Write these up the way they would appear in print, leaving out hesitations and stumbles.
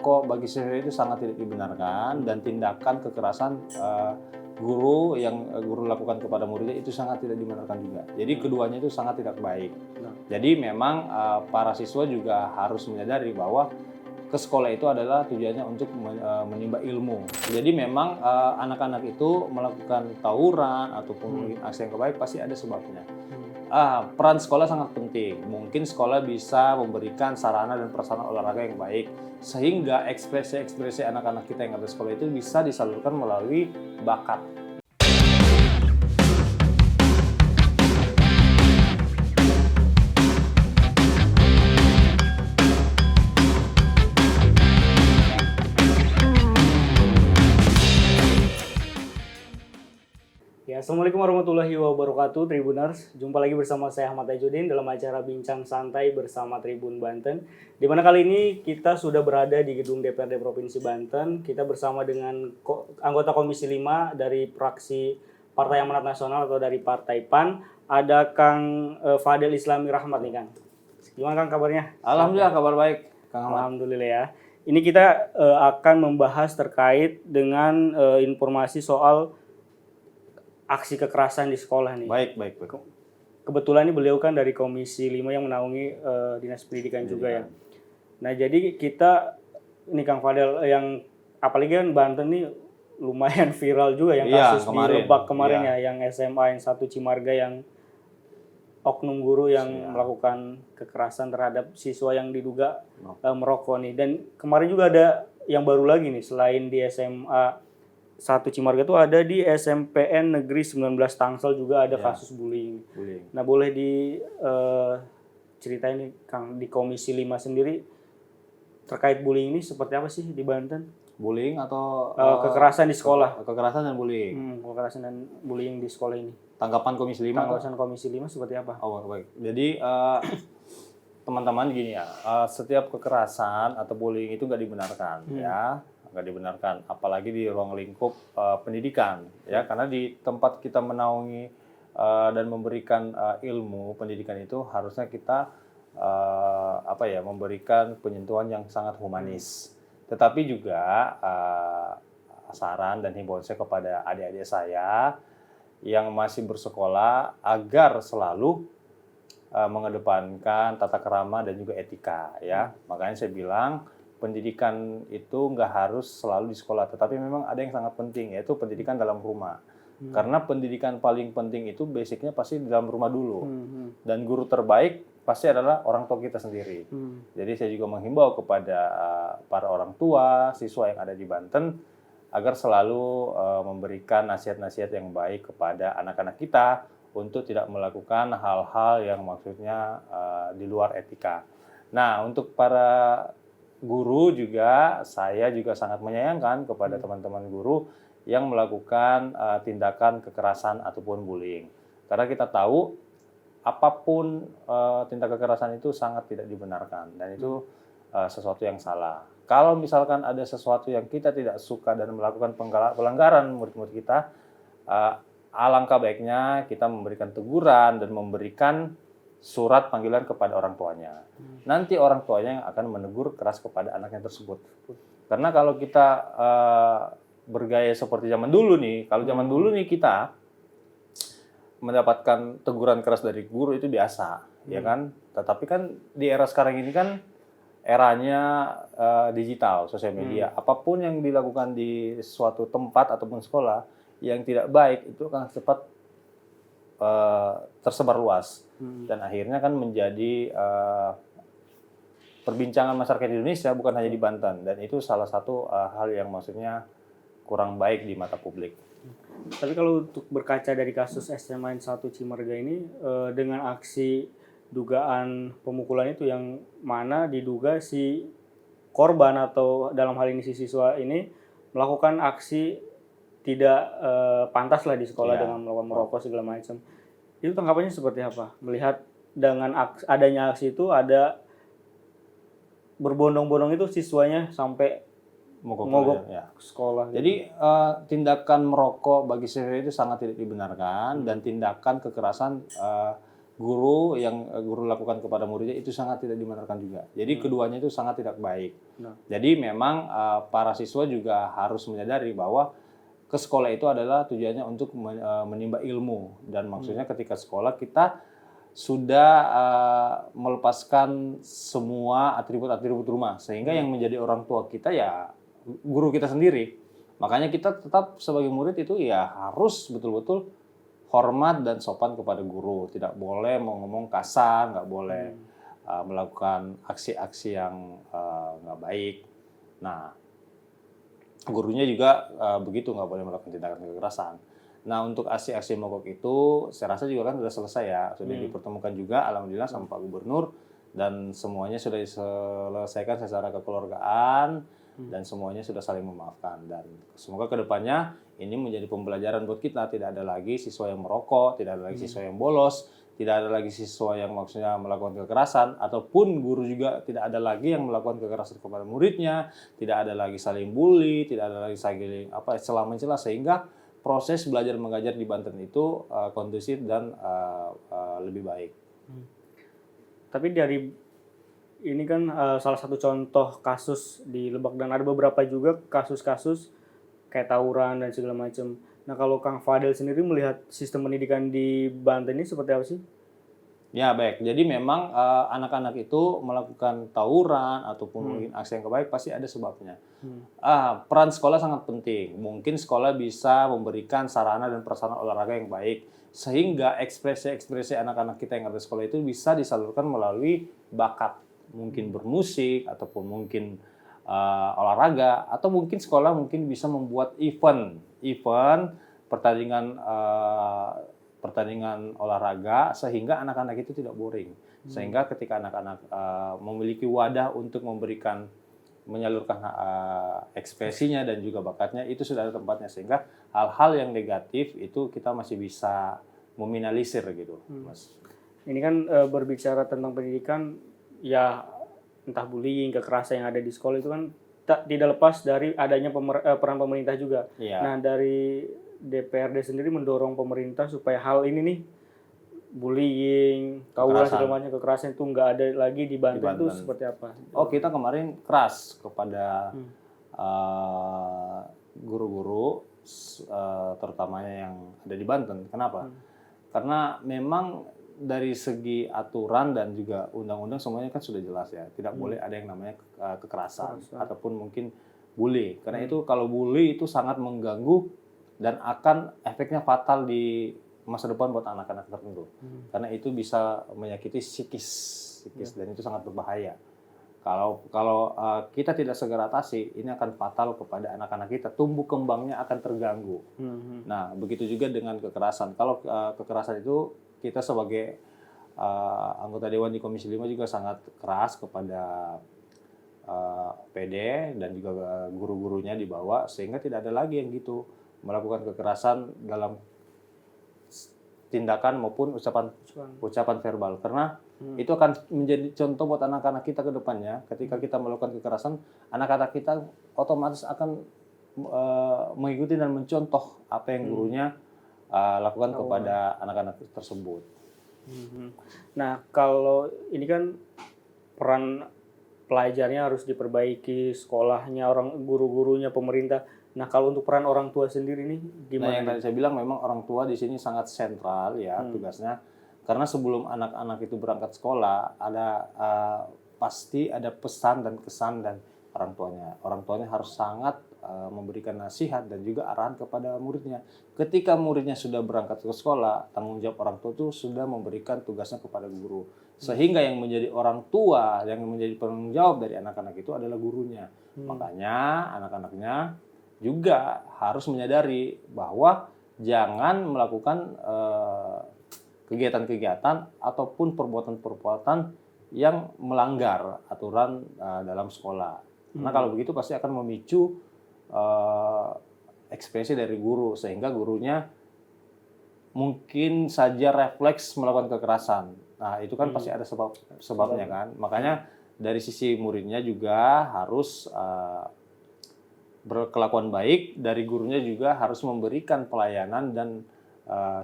merokok bagi siswa itu sangat tidak dibenarkan, dan tindakan kekerasan guru yang guru lakukan kepada muridnya itu sangat tidak dibenarkan juga. Jadi keduanya itu sangat tidak baik. Jadi memang para siswa juga harus menyadari bahwa ke sekolah itu adalah tujuannya untuk menimba ilmu. Jadi memang anak-anak itu melakukan tawuran ataupun aksi yang baik pasti ada sebabnya. Peran sekolah sangat penting. Mungkin sekolah bisa memberikan sarana dan prasarana olahraga yang baik, sehingga ekspresi-ekspresi anak-anak kita yang ada di sekolah itu bisa disalurkan melalui bakat. Ya, Assalamualaikum warahmatullahi wabarakatuh, Tribuners. Jumpa lagi bersama saya Ahmad Tajudin dalam acara Bincang Santai bersama Tribun Banten. Di mana kali ini kita sudah berada di gedung DPRD Provinsi Banten. Kita bersama dengan anggota Komisi 5 dari fraksi Partai Amanat Nasional atau dari Partai PAN. Ada Kang Fadel Islami Rahmat nih, Kang. Gimana Kang kabarnya? Alhamdulillah kabar baik, Kang Ahmad. Alhamdulillah ya. Ini kita akan membahas terkait dengan informasi soal aksi kekerasan di sekolah nih. Baik. Kebetulan ini beliau kan dari Komisi 5 yang menaungi Dinas Pendidikan juga ya. Nah, jadi kita ini Kang Fadel yang apalagi kan Banten nih lumayan viral juga yang kasus di Lebak kemarin ya, yang SMA yang 1 Cimarga yang oknum guru yang melakukan kekerasan terhadap siswa yang diduga merokok nih. Dan kemarin juga ada yang baru lagi nih, selain di SMA 1 Cimarga itu ada di SMPN Negeri 19 Tangsel juga ada kasus bullying. Nah, boleh diceritain nih Kang, di Komisi 5 sendiri terkait bullying ini seperti apa sih di Banten? Bullying atau kekerasan di sekolah? Kekerasan dan bullying. Kekerasan dan bullying di sekolah ini. Tanggapan Komisi 5? Tanggapan Komisi 5 seperti apa? Oh, baik. Jadi teman-teman gini ya, setiap kekerasan atau bullying itu nggak dibenarkan ya. Nggak dibenarkan, apalagi di ruang lingkup pendidikan ya, karena di tempat kita menaungi dan memberikan ilmu pendidikan itu harusnya kita memberikan penyentuhan yang sangat humanis. Tetapi juga saran dan himbauan saya kepada adik-adik saya yang masih bersekolah agar selalu mengedepankan tata krama dan juga etika ya. Makanya saya bilang pendidikan itu nggak harus selalu di sekolah, tetapi memang ada yang sangat penting, yaitu pendidikan dalam rumah. Karena pendidikan paling penting itu basicnya pasti di dalam rumah dulu. Dan guru terbaik pasti adalah orang tua kita sendiri. Jadi saya juga menghimbau kepada para orang tua, siswa yang ada di Banten, agar selalu memberikan nasihat-nasihat yang baik kepada anak-anak kita untuk tidak melakukan hal-hal yang maksudnya di luar etika. Nah, untuk para guru juga, saya juga sangat menyayangkan kepada teman-teman guru yang melakukan tindakan kekerasan ataupun bullying. Karena kita tahu apapun tindak kekerasan itu sangat tidak dibenarkan dan itu sesuatu yang salah. Kalau misalkan ada sesuatu yang kita tidak suka dan melakukan pelanggaran murid-murid kita, alangkah baiknya kita memberikan teguran dan memberikan surat panggilan kepada orang tuanya. Nanti orang tuanya yang akan menegur keras kepada anaknya tersebut. Karena kalau kita bergaya seperti zaman dulu nih, kalau zaman dulu nih kita mendapatkan teguran keras dari guru itu biasa, ya kan? Tetapi kan di era sekarang ini kan eranya digital, sosial media. Apapun yang dilakukan di suatu tempat ataupun sekolah yang tidak baik itu akan cepat tersebar luas dan akhirnya kan menjadi perbincangan masyarakat Indonesia, bukan hanya di Banten, dan itu salah satu hal yang maksudnya kurang baik di mata publik. Tapi kalau untuk berkaca dari kasus SMA 1 Cimarga ini dengan aksi dugaan pemukulan itu yang mana diduga si korban atau dalam hal ini si siswa ini melakukan aksi tidak pantas lah di sekolah dengan melakukan merokok segala macam. Itu tanggapannya seperti apa? Melihat dengan adanya aksi itu ada berbondong-bondong itu siswanya sampai mogok sekolah. Jadi tindakan merokok bagi siswa itu sangat tidak dibenarkan dan tindakan kekerasan guru lakukan kepada muridnya itu sangat tidak dibenarkan juga. Jadi keduanya itu sangat tidak baik. Nah. Jadi memang para siswa juga harus menyadari bahwa ke sekolah itu adalah tujuannya untuk menimba ilmu, dan maksudnya ketika sekolah kita sudah melepaskan semua atribut-atribut rumah, sehingga yang menjadi orang tua kita ya guru kita sendiri. Makanya kita tetap sebagai murid itu ya harus betul-betul hormat dan sopan kepada guru, tidak boleh mau ngomong kasar, nggak boleh melakukan aksi-aksi yang nggak baik. Nah, gurunya juga begitu, nggak boleh melakukan tindakan kekerasan. Nah, untuk aksi-aksi mogok itu saya rasa juga kan sudah selesai ya, sudah dipertemukan juga alhamdulillah sama Pak Gubernur, dan semuanya sudah diselesaikan secara kekeluargaan dan semuanya sudah saling memaafkan, dan semoga kedepannya ini menjadi pembelajaran buat kita. Tidak ada lagi siswa yang merokok, tidak ada lagi siswa yang bolos, tidak ada lagi siswa yang maksudnya melakukan kekerasan, ataupun guru juga tidak ada lagi yang melakukan kekerasan kepada muridnya, tidak ada lagi saling bully, tidak ada lagi saling celah-mencela, sehingga proses belajar mengajar di Banten itu kondusif dan lebih baik. Tapi dari ini kan salah satu contoh kasus di Lebak, dan ada beberapa juga kasus-kasus kayak tawuran dan segala macam. Nah, kalau Kang Fadel sendiri melihat sistem pendidikan di Banten ini seperti apa sih? Ya baik, jadi memang anak-anak itu melakukan tawuran ataupun mungkin aksi yang kebaik pasti ada sebabnya. Peran sekolah sangat penting. Mungkin sekolah bisa memberikan sarana dan prasarana olahraga yang baik, sehingga ekspresi-ekspresi anak-anak kita yang ada di sekolah itu bisa disalurkan melalui bakat, mungkin bermusik ataupun mungkin olahraga, atau mungkin sekolah mungkin bisa membuat event pertandingan olahraga, sehingga anak-anak itu tidak boring. Sehingga ketika anak-anak memiliki wadah untuk menyalurkan ekspresinya dan juga bakatnya, itu sudah ada tempatnya, sehingga hal-hal yang negatif itu kita masih bisa meminimalisir gitu, Mas. Ini kan berbicara tentang pendidikan, ya entah bullying, kekerasan yang ada di sekolah itu kan tidak lepas dari adanya peran pemerintah juga. Iya. Nah, dari DPRD sendiri mendorong pemerintah supaya hal ini nih, bullying, tawuran segala macam, kekerasan itu nggak ada lagi di Banten, itu seperti apa? Oh, kita kemarin keras kepada guru-guru, terutamanya yang ada di Banten. Kenapa? Karena memang dari segi aturan dan juga undang-undang semuanya kan sudah jelas ya, tidak boleh ada yang namanya kekerasan ataupun mungkin bully. Karena itu kalau bully itu sangat mengganggu dan akan efeknya fatal di masa depan buat anak-anak tertentu. Karena itu bisa menyakiti psikis dan itu sangat berbahaya. Kalau kita tidak segera atasi, ini akan fatal kepada anak-anak kita. Tumbuh kembangnya akan terganggu. Nah, begitu juga dengan kekerasan. Kalau kekerasan itu kita sebagai anggota Dewan di Komisi 5 juga sangat keras kepada PD dan juga guru-gurunya di bawah, sehingga tidak ada lagi yang gitu melakukan kekerasan dalam tindakan maupun ucapan verbal, karena itu akan menjadi contoh buat anak-anak kita ke depannya. Ketika kita melakukan kekerasan, anak-anak kita otomatis akan mengikuti dan mencontoh apa yang gurunya lakukan kepada anak-anak tersebut. Nah, kalau ini kan peran pelajarnya harus diperbaiki, sekolahnya, guru-gurunya, pemerintah. Nah, kalau untuk peran orang tua sendiri nih gimana? Nah, yang tadi saya bilang memang orang tua di sini sangat sentral ya tugasnya, karena sebelum anak-anak itu berangkat sekolah ada pasti ada pesan dan kesan dan orang tuanya. Orang tuanya harus sangat memberikan nasihat dan juga arahan kepada muridnya. Ketika muridnya sudah berangkat ke sekolah, tanggung jawab orang tua itu sudah memberikan tugasnya kepada guru. Sehingga yang menjadi orang tua, yang menjadi penanggung jawab dari anak-anak itu adalah gurunya. Makanya anak-anaknya juga harus menyadari bahwa jangan melakukan kegiatan-kegiatan ataupun perbuatan-perbuatan yang melanggar aturan dalam sekolah. Karena kalau begitu pasti akan memicu ekspresi dari guru, sehingga gurunya mungkin saja refleks melakukan kekerasan. Nah, itu kan pasti ada sebabnya kan. Makanya dari sisi muridnya juga harus berkelakuan baik, dari gurunya juga harus memberikan pelayanan dan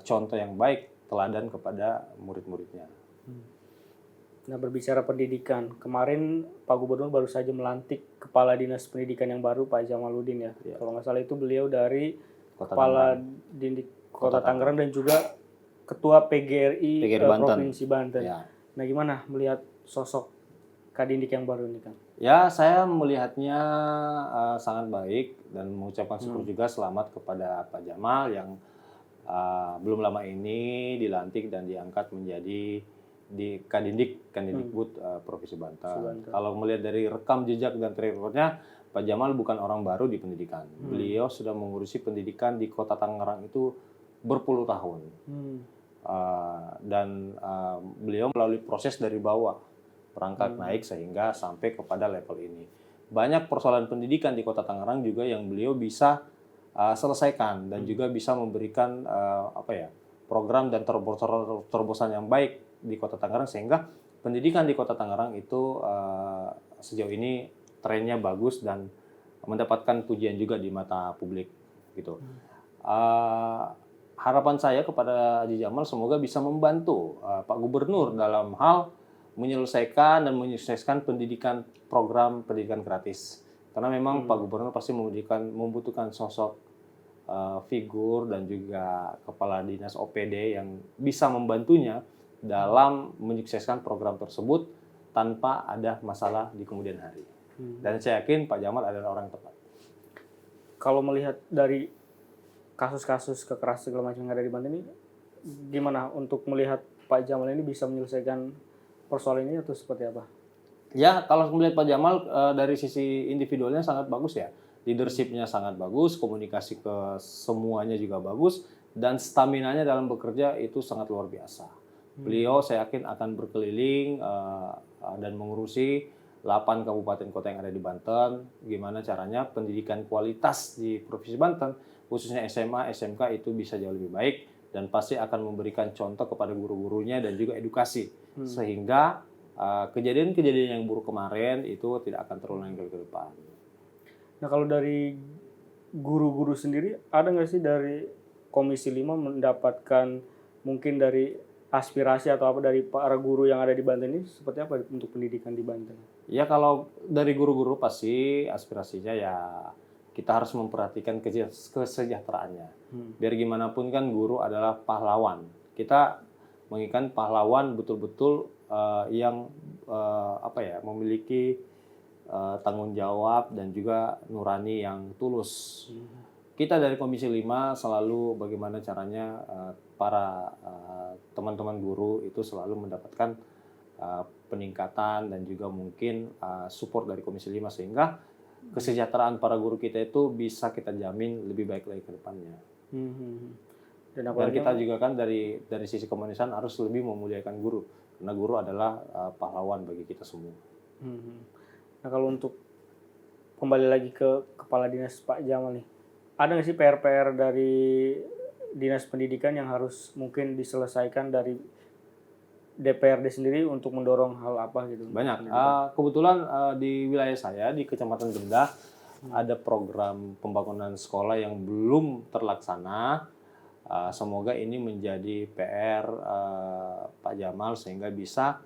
contoh yang baik teladan kepada murid-muridnya. Nah, berbicara pendidikan, kemarin Pak Gubernur baru saja melantik Kepala Dinas Pendidikan yang baru, Pak Jamaluddin ya. Ya. Kalau nggak salah itu beliau dari Kota Kepala Tangerang. Didik Kota Tangerang dan juga Ketua PGRI, Banten. Provinsi Banten. Ya. Nah, gimana melihat sosok Kadindik yang baru ini, Kang? Ya, saya melihatnya sangat baik dan mengucapkan syukur juga selamat kepada Pak Jamal yang belum lama ini dilantik dan diangkat menjadi di Kadindikbud Provinsi Banten. Kalau melihat dari rekam jejak dan track record-nya, Pak Jamal bukan orang baru di pendidikan. Beliau sudah mengurusi pendidikan di Kota Tangerang itu berpuluh tahun. Dan beliau melalui proses dari bawah perangkat naik sehingga sampai kepada level ini. Banyak persoalan pendidikan di Kota Tangerang juga yang beliau bisa selesaikan dan juga bisa memberikan program dan terobosan yang baik di Kota Tangerang sehingga pendidikan di Kota Tangerang itu sejauh ini trennya bagus dan mendapatkan pujian juga di mata publik gitu. Harapan saya kepada Haji Jamal semoga bisa membantu Pak Gubernur dalam hal menyelesaikan dan menyukseskan program pendidikan gratis. Karena memang Pak Gubernur pasti membutuhkan sosok figur dan juga kepala dinas OPD yang bisa membantunya dalam menyukseskan program tersebut tanpa ada masalah di kemudian hari. Dan saya yakin Pak Jamal adalah orang yang tepat. Kalau melihat dari kasus-kasus kekerasan segala macam yang ada di Banten ini, gimana untuk melihat Pak Jamal ini bisa menyelesaikan persoalan ini atau seperti apa? Ya, kalau melihat Pak Jamal dari sisi individualnya sangat bagus ya. Leadership-nya sangat bagus, komunikasi ke semuanya juga bagus, dan stamina-nya dalam bekerja itu sangat luar biasa. Beliau saya yakin akan berkeliling dan mengurusi 8 kabupaten kota yang ada di Banten. Gimana caranya pendidikan kualitas di Provinsi Banten, khususnya SMA, SMK itu bisa jauh lebih baik dan pasti akan memberikan contoh kepada guru-gurunya dan juga edukasi. Sehingga kejadian-kejadian yang buruk kemarin itu tidak akan terulang ke depan. Nah, kalau dari guru-guru sendiri, ada nggak sih dari Komisi 5 mendapatkan mungkin dari aspirasi atau apa dari para guru yang ada di Banten ini seperti apa untuk pendidikan di Banten? Ya, kalau dari guru-guru pasti aspirasinya ya kita harus memperhatikan kesejahteraannya. Biar gimana pun kan guru adalah pahlawan. Kita menginginkan pahlawan betul-betul yang memiliki tanggung jawab dan juga nurani yang tulus. Kita dari Komisi 5 selalu bagaimana caranya para teman-teman guru itu selalu mendapatkan peningkatan dan juga mungkin support dari Komisi 5 sehingga kesejahteraan para guru kita itu bisa kita jamin lebih baik lagi ke depannya. Dan kita juga kan dari sisi kemanusiaan harus lebih memuliakan guru karena guru adalah pahlawan bagi kita semua. Nah, kalau untuk kembali lagi ke Kepala Dinas Pak Jamal nih, ada nggak sih PR-PR dari Dinas Pendidikan yang harus mungkin diselesaikan dari DPRD sendiri untuk mendorong hal apa gitu? Banyak. Kebetulan di wilayah saya di Kecamatan Benda ada program pembangunan sekolah yang belum terlaksana. Semoga ini menjadi PR Pak Jamal sehingga bisa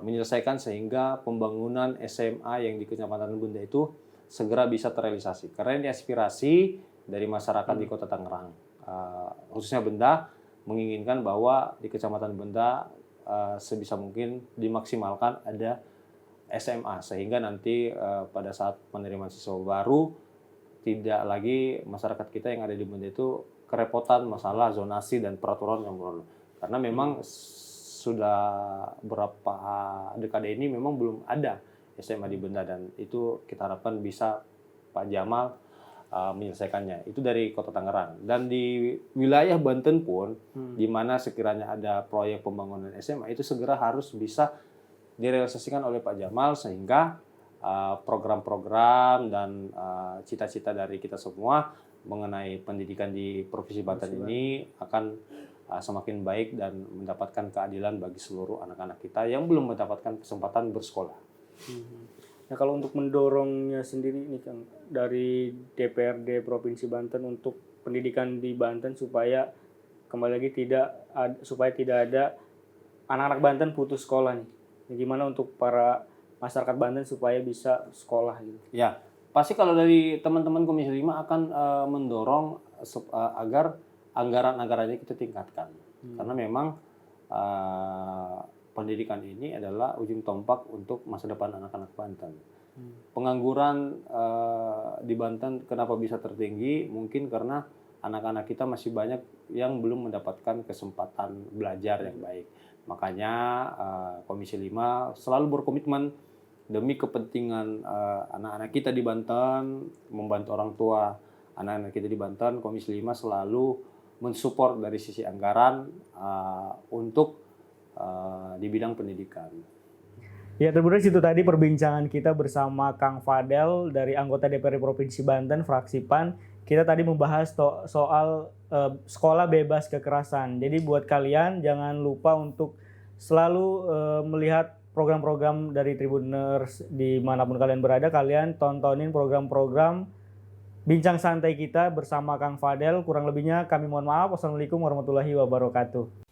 menyelesaikan sehingga pembangunan SMA yang di Kecamatan Benda itu segera bisa terrealisasi. Karena ini aspirasi dari masyarakat di Kota Tangerang, khususnya Benda, menginginkan bahwa di Kecamatan Benda sebisa mungkin dimaksimalkan ada SMA sehingga nanti pada saat penerimaan siswa baru tidak lagi masyarakat kita yang ada di Benda itu kerepotan masalah zonasi dan peraturan yang baru. Karena memang sudah berapa dekade ini memang belum ada SMA di Benda dan itu kita harapkan bisa Pak Jamal menyelesaikannya. Itu dari Kota Tangerang. Dan di wilayah Banten pun, di mana sekiranya ada proyek pembangunan SMA, itu segera harus bisa direalisasikan oleh Pak Jamal sehingga program-program dan cita-cita dari kita semua mengenai pendidikan di Provinsi Banten ini akan semakin baik dan mendapatkan keadilan bagi seluruh anak-anak kita yang belum mendapatkan kesempatan bersekolah. Nah, kalau untuk mendorongnya sendiri ini Kang dari DPRD Provinsi Banten untuk pendidikan di Banten supaya kembali lagi supaya tidak ada anak-anak Banten putus sekolah nih. Gimana untuk para masyarakat Banten supaya bisa sekolah gitu? Ya, pasti kalau dari teman-teman Komisi 5 akan mendorong agar anggaran-anggarannya kita tingkatkan. Karena memang pendidikan ini adalah ujung tombak untuk masa depan anak-anak Banten. Pengangguran di Banten kenapa bisa tertinggi? Mungkin karena anak-anak kita masih banyak yang belum mendapatkan kesempatan belajar yang baik. Makanya Komisi 5 selalu berkomitmen demi kepentingan anak-anak kita di Banten, membantu orang tua anak-anak kita di Banten. Komisi 5 selalu mensupport dari sisi anggaran untuk di bidang pendidikan. Ya, terbuka situ tadi perbincangan kita bersama Kang Fadel dari anggota DPRD Provinsi Banten, fraksi PAN. Kita tadi membahas soal sekolah bebas kekerasan. Jadi buat kalian jangan lupa untuk selalu melihat program-program dari Tribuners dimanapun kalian berada. Kalian tontonin program-program bincang santai kita bersama Kang Fadel. Kurang lebihnya kami mohon maaf. Wassalamualaikum warahmatullahi wabarakatuh.